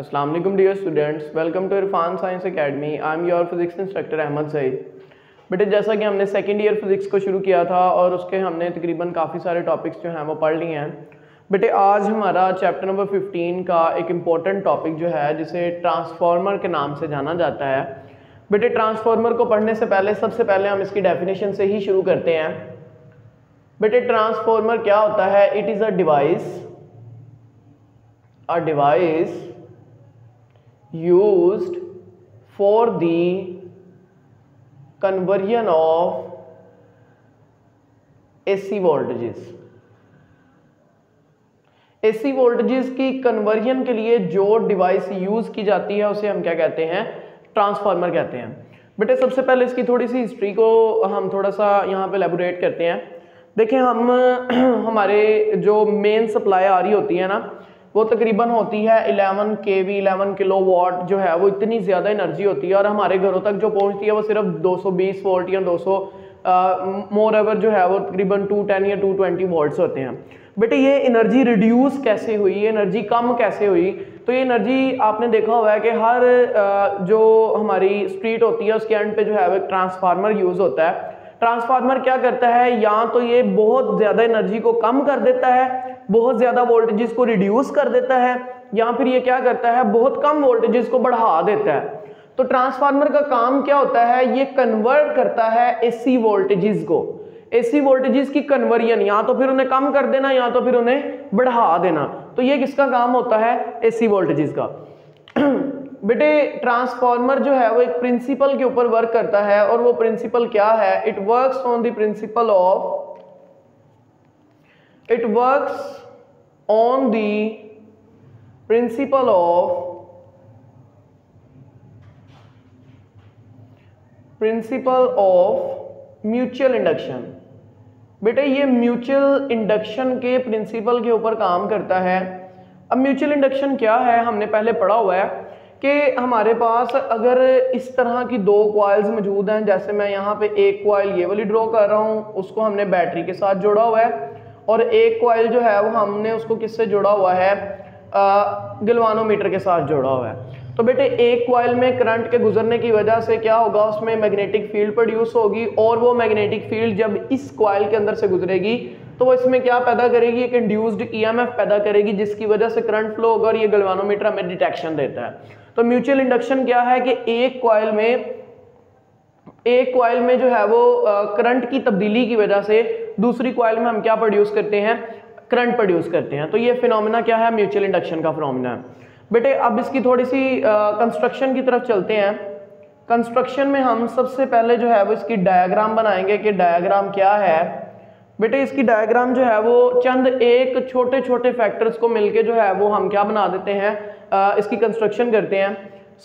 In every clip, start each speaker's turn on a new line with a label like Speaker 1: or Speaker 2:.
Speaker 1: अस्सलाम वालेकुम dear students, welcome to Irfan science academy. I am your physics instructor Ahmed Saeed. बेटे जैसा कि हमने सेकेंड ईयर फिजिक्स को शुरू किया था और उसके हमने तकरीबन काफ़ी सारे टॉपिक्स जो हैं वो पढ़ लिए हैं। बेटे आज हमारा चैप्टर नंबर 15 का एक इम्पॉर्टेंट टॉपिक जो है जिसे ट्रांसफार्मर के नाम से जाना जाता है। बेटे ट्रांसफार्मर को पढ़ने से पहले सबसे पहले हम इसकी डेफिनेशन से ही शुरू करते हैं। बेटे ट्रांसफार्मर क्या होता है? It is a device used for the conversion of AC voltages। AC voltages की कन्वर्जन के लिए जो डिवाइस यूज की जाती है उसे हम क्या कहते हैं? ट्रांसफार्मर कहते हैं। बेटे सबसे पहले इसकी थोड़ी सी हिस्ट्री को हम थोड़ा सा यहाँ पे एलैबोरेट करते हैं। देखें हम हमारे जो मेन सप्लाई आ रही होती है ना, वो तकरीबन होती है 11 kV 11 किलोवाट जो है वो इतनी ज़्यादा एनर्जी होती है और हमारे घरों तक जो पहुंचती है वो सिर्फ 220 वोल्ट या 200 मोर एवर जो है वो तकरीबन 210 या 220 वोल्ट्स होते हैं। बेटे ये एनर्जी रिड्यूस कैसे हुई, एनर्जी कम कैसे हुई? तो ये एनर्जी आपने देखा हुआ है कि हर जो हमारी स्ट्रीट होती है उसके एंड पे जो है वो एक ट्रांसफार्मर यूज़ होता है। ट्रांसफार्मर क्या करता है? या तो ये बहुत ज़्यादा एनर्जी को कम कर देता है, बहुत ज़्यादा वोल्टेजेस को रिड्यूस कर देता है, या फिर ये क्या करता है? बहुत कम वोल्टेजेस को बढ़ा देता है। तो ट्रांसफार्मर का काम क्या होता है? ये कन्वर्ट करता है एसी वोल्टेजेस को, एसी वोल्टेजेस की कन्वर्जन, या तो फिर उन्हें कम कर देना या तो फिर उन्हें बढ़ा देना। तो ये किसका काम होता है? एसी वोल्टेजेस का। बेटे ट्रांसफार्मर जो है वो एक प्रिंसिपल के ऊपर वर्क करता है और वो प्रिंसिपल क्या है? It works on the principle of mutual induction. बेटे ये म्यूचुअल इंडक्शन के प्रिंसिपल के ऊपर काम करता है। अब म्यूचुअल इंडक्शन क्या है? हमने पहले पढ़ा हुआ है कि हमारे पास अगर इस तरह की दो कॉइल्स मौजूद हैं, जैसे मैं यहाँ पे एक कॉइल ये वाली ड्रॉ कर रहा हूँ, उसको हमने बैटरी के साथ जोड़ा हुआ है, और एक कॉइल जो है वो हमने उसको किससे जोड़ा हुआ है? गैल्वानोमीटर के साथ जोड़ा हुआ है। तो बेटे एक कॉइल में करंट के गुजरने की वजह से क्या होगा? उसमें मैग्नेटिक फील्ड प्रोड्यूस होगी, और वो मैग्नेटिक फील्ड जब इस कॉइल के अंदर से गुजरेगी तो वो इसमें क्या पैदा करेगी? एक इंड्यूस्ड ईएमएफ पैदा करेगी, जिसकी वजह से करंट फ्लो होगा और ये गैल्वानोमीटर हमें डिटेक्शन देता है। तो म्यूचुअल इंडक्शन क्या है कि एक कॉइल में जो है वो करंट की तब्दीली की वजह से दूसरी कॉइल में हम क्या प्रोड्यूस करते हैं? करंट प्रोड्यूस करते हैं। तो ये फिनोमेना क्या है? म्यूचुअल इंडक्शन का फिनोमेना है। बेटे अब इसकी थोड़ी सी कंस्ट्रक्शन की तरफ चलते हैं। कंस्ट्रक्शन में हम सबसे पहले जो है वो इसकी डायग्राम बनाएंगे कि डायग्राम क्या है। बेटे इसकी डायग्राम जो है वो चंद एक छोटे छोटे फैक्टर्स को मिलके जो है वो हम क्या बना देते हैं? इसकी कंस्ट्रक्शन करते हैं।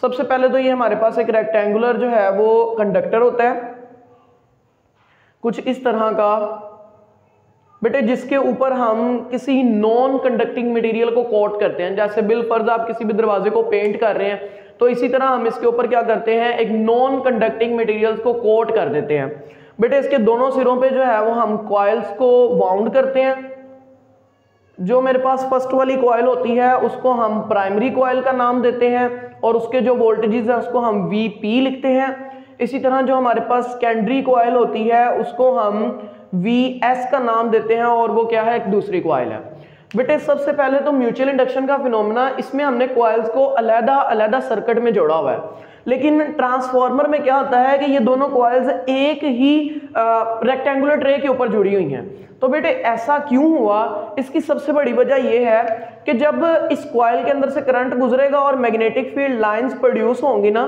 Speaker 1: सबसे पहले तो ये हमारे पास एक रेक्टेंगुलर जो है वो कंडक्टर होता है कुछ इस तरह का, बेटे जिसके ऊपर हम किसी नॉन कंडक्टिंग मटेरियल को कोट करते हैं। जैसे बिल फर्ज आप किसी भी दरवाजे को पेंट कर रहे हैं तो इसी तरह हम इसके ऊपर क्या करते हैं? एक नॉन कंडक्टिंग मटेरियल्स को कोट कर देते हैं। बेटे इसके दोनों सिरों पे जो है वो हम कॉइल्स को वाउंड करते हैं। जो मेरे पास फर्स्ट वाली कॉइल होती है उसको हम प्राइमरी कॉइल का नाम देते हैं और उसके जो वोल्टेजेस है उसको हम VP लिखते हैं। इसी तरह जो हमारे पास सेकेंडरी कॉइल होती है उसको हम VS का नाम देते हैं और वो क्या है? एक दूसरी कॉइल है। बेटे सबसे पहले तो म्यूचुअल इंडक्शन का फिनोमेना, इसमें हमने कॉइल्स को अलग-अलग सर्किट में जोड़ा हुआ है, लेकिन ट्रांसफार्मर में क्या होता है कि ये दोनों कॉइल्स एक ही रेक्टेंगुलर ट्रे के ऊपर जुड़ी हुई हैं। तो बेटे ऐसा क्यों हुआ? इसकी सबसे बड़ी वजह यह है कि जब इस कॉइल के अंदर से करंट गुजरेगा और मैग्नेटिक फील्ड लाइंस प्रोड्यूस होंगी ना,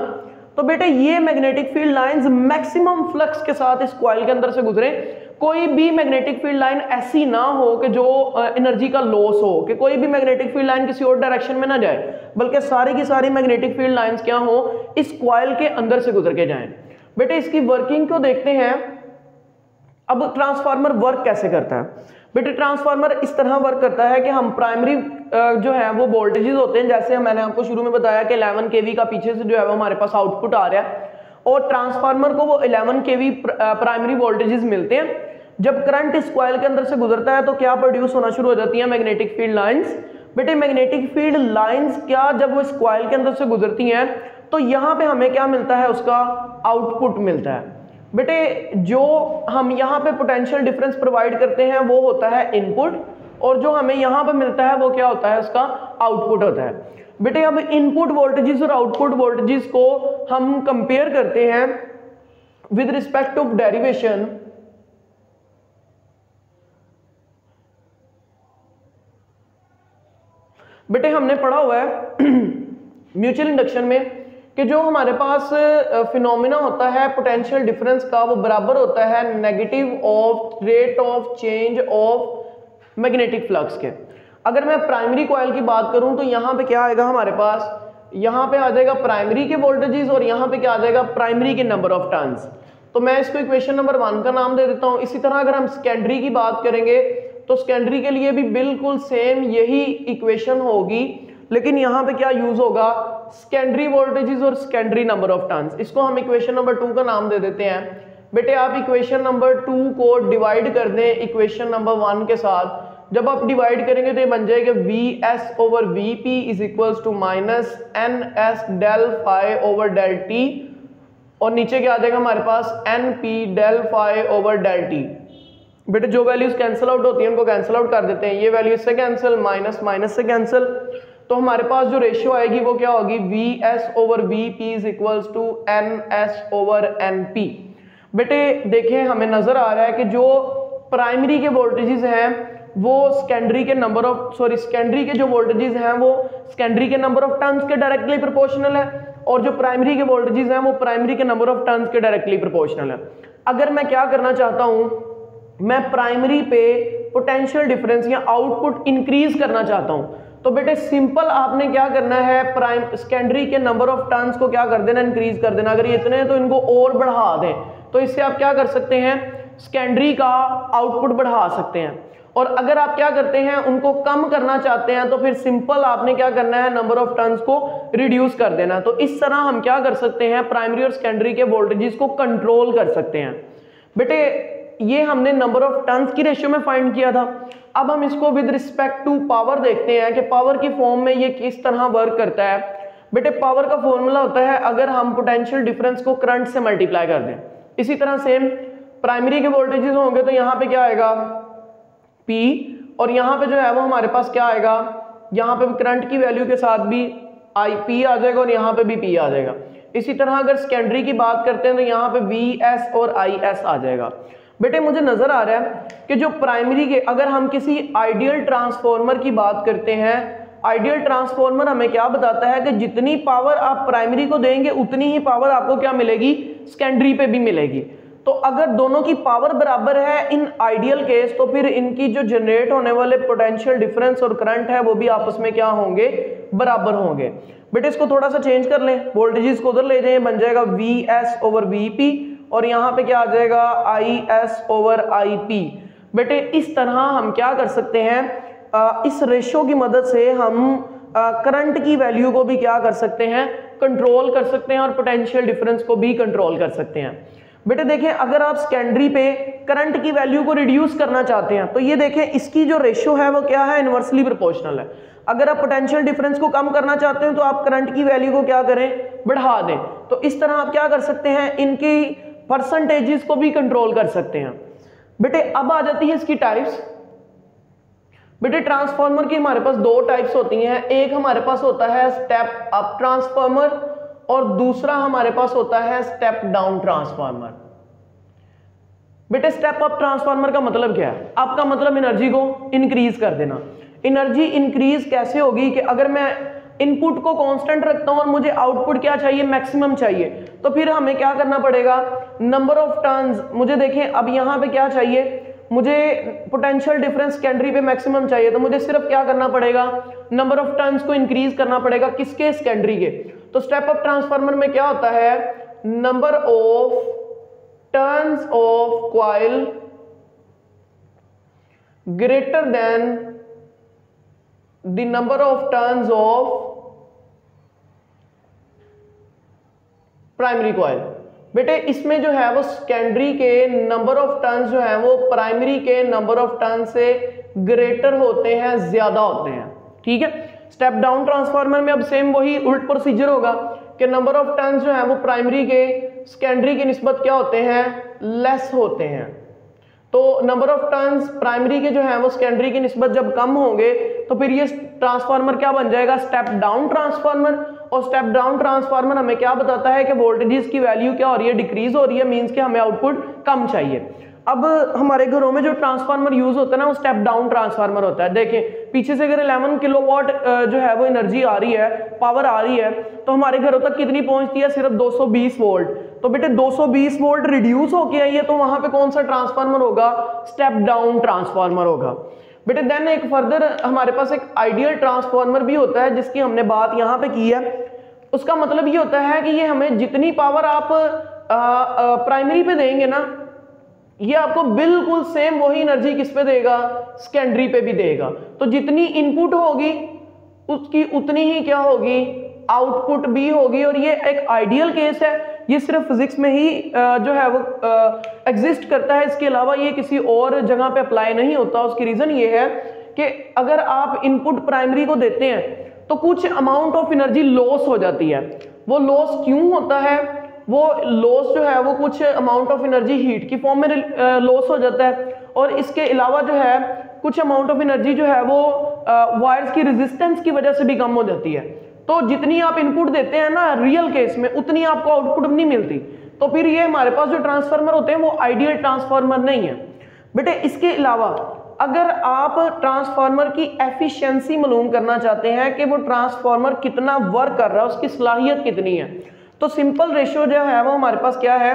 Speaker 1: तो बेटे ये magnetic field lines maximum flux के साथ इस कॉइल के अंदर से गुजरे। कोई भी मैग्नेटिक फील्ड लाइन ऐसी ना हो कि जो एनर्जी का लॉस हो, कि कोई भी मैग्नेटिक फील्ड लाइन किसी और डायरेक्शन में ना जाए, बल्कि सारी की सारी मैग्नेटिक फील्ड लाइंस क्या हो? इस कॉइल के अंदर से गुजर के जाएं। बेटे इसकी वर्किंग को देखते हैं। अब ट्रांसफार्मर वर्क कैसे करता है? बेटे ट्रांसफार्मर इस तरह वर्क करता है कि हम प्राइमरी जो है वो वोल्टेजेस होते हैं, जैसे मैंने आपको शुरू में बताया कि 11 kV का पीछे से जो है वो हमारे पास आउटपुट आ रहा है, और ट्रांसफार्मर को वो 11 kV प्राइमरी वोल्टेजेस मिलते हैं। जब करंट इस कॉइल के अंदर से गुजरता है तो क्या प्रोड्यूस होना शुरू हो जाती है? मैग्नेटिक फील्ड लाइंस बेटे मैग्नेटिक फील्ड लाइंस क्या जब वो इस कॉइल के अंदर से गुजरती हैं तो यहाँ पे हमें क्या मिलता है, उसका आउटपुट मिलता है। बेटे जो हम यहाँ पे पोटेंशियल डिफरेंस प्रोवाइड करते हैं वो होता है इनपुट, और जो हमें यहाँ पे मिलता है वो क्या होता है, उसका आउटपुट होता है। बेटे अब इनपुट वोल्टेजेस और आउटपुट वोल्टेजेस को हम कंपेयर करते हैं विद रिस्पेक्ट ऑफ डेरिवेशन। बेटे हमने पढ़ा हुआ है म्यूचुअल इंडक्शन में कि जो हमारे पास फिनोमिना होता है पोटेंशियल डिफरेंस का वो बराबर होता है negative of rate of change of magnetic flux के। अगर मैं प्राइमरी कॉइल की बात करूं तो यहाँ पे क्या आएगा हमारे पास, यहाँ पे आ जाएगा प्राइमरी के वोल्टेजेस और यहाँ पे क्या आ जाएगा, प्राइमरी के नंबर ऑफ टर्न्स। तो मैं इसको इक्वेशन नंबर 1 का नाम दे देता हूँ। इसी तरह अगर हम सेकेंडरी की बात करेंगे तो सेकेंडरी के लिए भी बिल्कुल सेम यही इक्वेशन होगी, लेकिन यहाँ पे क्या यूज होगा, सेकेंडरी वोल्टेजेस और सेकेंडरी नंबर ऑफ टर्न्स। इसको हम इक्वेशन नंबर 2 का नाम दे देते हैं। बेटे आप इक्वेशन नंबर 2 को डिवाइड कर दें इक्वेशन नंबर 1 के साथ। जब आप डिवाइड करेंगे तो ये बन जाएगा Vs over Vp is equals to minus NS del phi over del t, और नीचे क्या आ जाएगा हमारे पास NP del phi over del t. बेटे जो वैल्यूज कैंसिल आउट होती है उनको कैंसिल आउट कर देते हैं, ये वैल्यू से कैंसिल, माइनस माइनस से कैंसिल, तो हमारे पास जो रेशियो आएगी वो क्या होगी, Vs over Vp is equals to NS over NP। बेटे देखें हमें नजर आ रहा है कि जो प्राइमरी के वोल्टेजेस हैं वो सेकेंडरी के नंबर ऑफ सेकेंडरी के जो वोल्टेजेस हैं वो सेकेंडरी के नंबर ऑफ टर्न्स के डायरेक्टली प्रोपोर्शनल है, और जो प्राइमरी के वोल्टेजेस हैं वो प्राइमरी के नंबर ऑफ टर्न्स के डायरेक्टली प्रोपोर्शनल है। अगर मैं क्या करना चाहता हूं, मैं प्राइमरी पे पोटेंशियल डिफरेंस या आउटपुट इंक्रीज करना चाहता हूं, तो बेटे सिंपल आपने क्या करना है, सेकेंडरी के नंबर ऑफ टर्न्स को क्या कर देना, इंक्रीज कर देना। अगर ये इतने हैं तो इनको और बढ़ा दें, तो इससे आप क्या कर सकते हैं, सेकेंडरी का आउटपुट बढ़ा सकते हैं। और अगर आप क्या करते हैं, उनको कम करना चाहते हैं, तो फिर सिंपल आपने क्या करना है, नंबर ऑफ टर्न्स को रिड्यूस कर देना। तो इस तरह हम क्या कर सकते हैं, प्राइमरी और सेकेंडरी के वोल्टेजेस को कंट्रोल कर सकते हैं। बेटे ये हमने नंबर ऑफ टर्न्स की रेशियो में फाइंड किया था। अब हम इसको विद रिस्पेक्ट टू पावर देखते हैं कि पावर की फॉर्म में ये किस तरह वर्क करता है। बेटे पावर का फॉर्मूला होता है अगर हम पोटेंशियल डिफरेंस को करंट से मल्टीप्लाई कर दें। इसी तरह सेम प्राइमरी के वोल्टेजेस होंगे तो यहाँ पे क्या आएगा P, और यहाँ पे जो है वो हमारे पास क्या आएगा, यहाँ पे करंट की वैल्यू के साथ भी IP आ जाएगा और यहाँ पे भी P आ जाएगा। इसी तरह अगर सेकेंडरी की बात करते हैं तो यहाँ पे Vs और Is आ जाएगा। बेटे मुझे नजर आ रहा है कि जो प्राइमरी के, अगर हम किसी आइडियल ट्रांसफॉर्मर की बात करते हैं, आइडियल ट्रांसफॉर्मर हमें क्या बताता है कि जितनी पावर आप प्राइमरी को देंगे उतनी ही पावर आपको क्या मिलेगी, सेकेंडरी पे भी मिलेगी। तो अगर दोनों की पावर बराबर है इन आइडियल केस, तो फिर इनकी जो जनरेट होने वाले पोटेंशियल डिफरेंस और करंट है वो भी आपस में क्या होंगे, बराबर होंगे। बेटे इसको थोड़ा सा चेंज कर लें, वोल्टेजेस को उधर ले जाएं, बन जाएगा Vs ओवर Vp, और यहाँ पे क्या आ जाएगा Is ओवर Ip। बेटे इस तरह हम क्या कर सकते हैं, इस रेशियो की मदद से हम करंट की वैल्यू को भी क्या कर सकते हैं, कंट्रोल कर सकते हैं, और पोटेंशियल डिफरेंस को भी कंट्रोल कर सकते हैं। बेटे देखें अगर आप सेकेंडरी पे करंट की वैल्यू को रिड्यूस करना चाहते हैं तो ये देखें इसकी जो रेशियो है वो क्या है, इनवर्सली प्रोपोर्शनल है। अगर आप पोटेंशियल डिफरेंस को कम करना चाहते हैं तो आप करंट की वैल्यू को क्या करें, बढ़ा दें। तो इस तरह आप क्या कर सकते हैं, इनकी परसेंटेजेस को भी कंट्रोल कर सकते हैं। बेटे अब आ जाती है इसकी टाइप्स। बेटे ट्रांसफार्मर की हमारे पास दो टाइप्स होती हैं, एक हमारे पास होता है स्टेप अप ट्रांसफार्मर और दूसरा हमारे पास होता है स्टेप डाउन ट्रांसफार्मर। बेटे स्टेप अप ट्रांसफार्मर का मतलब क्या है, आपका मतलब एनर्जी को इंक्रीज कर देना। एनर्जी इंक्रीज कैसे होगी कि अगर मैं इनपुट को कांस्टेंट रखता हूं और मुझे आउटपुट क्या चाहिए, मैक्सिमम चाहिए, तो फिर हमें क्या करना पड़ेगा, नंबर ऑफ टर्न्स। मुझे देखें अब यहां पे क्या चाहिए, मुझे पोटेंशियल डिफरेंस सेकेंडरी पे मैक्सिमम चाहिए, तो मुझे सिर्फ क्या करना पड़ेगा, नंबर ऑफ टर्न्स को इंक्रीज करना पड़ेगा। किसके, सेकेंडरी के। तो स्टेप अप ट्रांसफार्मर में क्या होता है, number of turns of coil greater than the number of turns of primary coil. बेटे इसमें जो है वो सेकेंडरी के नंबर ऑफ टर्न्स जो है वो प्राइमरी के नंबर ऑफ टर्न से ग्रेटर होते हैं, ज्यादा होते हैं, ठीक है। स्टेप डाउन ट्रांसफार्मर में अब सेम वही उल्ट प्रोसीजर होगा कि नंबर ऑफ टर्न्स जो है वो प्राइमरी के सेकेंडरी की निस्बत क्या होते हैं, लेस होते हैं। तो नंबर ऑफ टर्न्स प्राइमरी के जो है वो सेकेंडरी की निस्बत जब कम होंगे तो फिर ये ट्रांसफार्मर क्या बन जाएगा, स्टेप डाउन ट्रांसफार्मर। और स्टेप डाउन ट्रांसफार्मर हमें क्या बताता है कि वोल्टेजेस की वैल्यू क्या हो रही है, डिक्रीज हो रही है, मींस कि हमें आउटपुट कम चाहिए। अब हमारे घरों में जो ट्रांसफार्मर यूज होता है ना वो स्टेप डाउन ट्रांसफार्मर होता है। देखें पीछे से अगर 11 किलोवाट जो है वो एनर्जी आ रही है, पावर आ रही है, तो हमारे घरों तक कितनी पहुंचती है, सिर्फ 220 वोल्ट। तो बेटे 220 वोल्ट रिड्यूस होके आई है, तो वहां पे कौन सा ट्रांसफार्मर होगा, स्टेप डाउन ट्रांसफार्मर होगा। बेटे देन एक फर्दर हमारे पास एक आइडियल ट्रांसफार्मर भी होता है जिसकी हमने बात यहाँ पे की है। उसका मतलब ये होता है कि ये हमें जितनी पावर आप प्राइमरी पे देंगे ना, ये आपको बिल्कुल सेम वही एनर्जी किस पे देगा, सेकेंडरी पे भी देगा। तो जितनी इनपुट होगी उसकी उतनी ही क्या होगी, आउटपुट भी होगी। और ये एक आइडियल केस है, ये सिर्फ फिजिक्स में ही जो है वो एग्जिस्ट करता है, इसके अलावा ये किसी और जगह पे अप्लाई नहीं होता। उसकी रीजन ये है कि अगर आप इनपुट प्राइमरी को देते हैं तो कुछ अमाउंट ऑफ एनर्जी लॉस हो जाती है। वो लॉस क्यों होता है, वो लॉस जो है वो कुछ अमाउंट ऑफ एनर्जी हीट की फॉर्म में लॉस हो जाता है, और इसके अलावा जो है कुछ अमाउंट ऑफ एनर्जी जो है वो वायर्स की रेजिस्टेंस की वजह से भी कम हो जाती है। तो जितनी आप इनपुट देते हैं ना रियल केस में, उतनी आपको आउटपुट नहीं मिलती। तो फिर ये हमारे पास जो ट्रांसफार्मर होते हैं वो आइडियल ट्रांसफार्मर नहीं है। बेटे इसके अलावा अगर आप ट्रांसफार्मर की एफिशिएंसी मालूम करना चाहते हैं कि वो ट्रांसफार्मर कितना वर्क कर रहा है, उसकी सलाहियत कितनी है, तो सिंपल रेशियो जो है वो हमारे पास क्या है,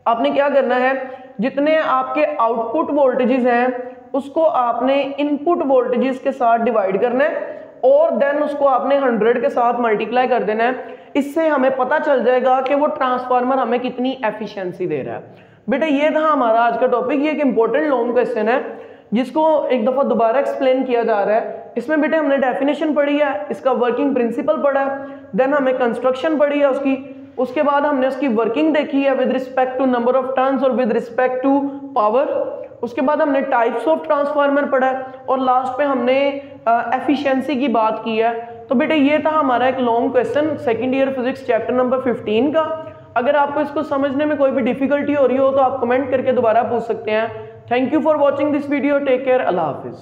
Speaker 1: आपने क्या करना है, जितने आपके आउटपुट वोल्टेजेस हैं उसको आपने इनपुट वोल्टेजेस के साथ डिवाइड करना है और देन उसको आपने 100 के साथ मल्टीप्लाई कर देना है। इससे हमें पता चल जाएगा कि वो ट्रांसफार्मर हमें कितनी एफिशिएंसी दे रहा है। बेटा ये था हमारा आज का टॉपिक। ये एक इंपॉर्टेंट लॉन्ग क्वेश्चन है जिसको एक दफा दोबारा एक्सप्लेन किया जा रहा है। इसमें बेटे हमने डेफिनेशन पढ़ी है, इसका वर्किंग प्रिंसिपल पढ़ा है, देन हमें कंस्ट्रक्शन पढ़ी है उसकी, उसके बाद हमने उसकी वर्किंग देखी है with respect to number of turns और विद रिस्पेक्ट टू पावर, उसके बाद हमने टाइप्स ऑफ ट्रांसफार्मर पढ़ा है और लास्ट पे हमने एफिशिएंसी की बात की है। तो बेटे ये था हमारा एक long question second year physics chapter number 15 का। अगर आपको इसको समझने में कोई भी डिफिकल्टी हो रही हो तो आप कमेंट करके दोबारा पूछ सकते हैं। Thank you for watching this video, take care, अल्लाह हाफिज।